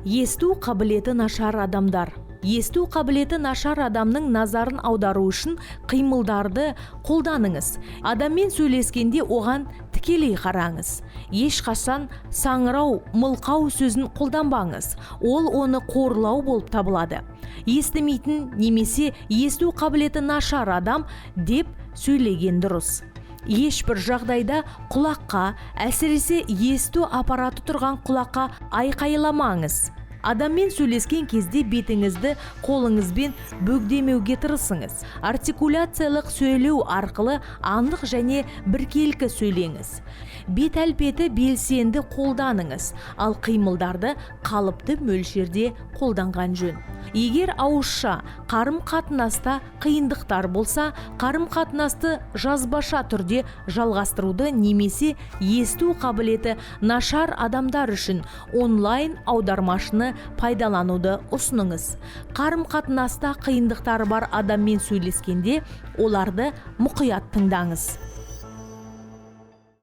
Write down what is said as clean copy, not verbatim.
Есту қабілеті нашар адамдар. Есту қабілеті нашар адамның назарын аудару үшін қимылдарды қолданыңыз. Адаммен сөйлескенде оған тікелей қараңыз. Ешқашан саңырау, мылқау сөзін қолданбаңыз. Ол оны қорлау болып табылады. Естімейтін немесе есту қабілеті нашар адам деп сөйлеген дұрыс. Ешбір жағдайда құлаққа, әсіресе есту аппараты тұрған құлаққа айқайламаңыз. Адаммен сөйлескен кезде бетіңізді қолыңызбен бөгдемеуге тырысыңыз. Артикуляциялық сөйлеу арқылы анық және біркелкі сөйлеңіз. Бет әлпеті белсенді қолданыңыз, ал қимылдарды қалыпты мөлшерде қолданған жөн. Егер ауызша қарым-қатынаста қиындықтар болса, қарым-қатынасты жазбаша түрде жалғастыруды немесе есту қабілеті нашар адамдар үшін онлайн аудармашыны пайдалануды ұсыныңыз. Қарым-қатынаста қиындықтары бар адаммен сөйлескенде оларды мұқият тыңдаңыз.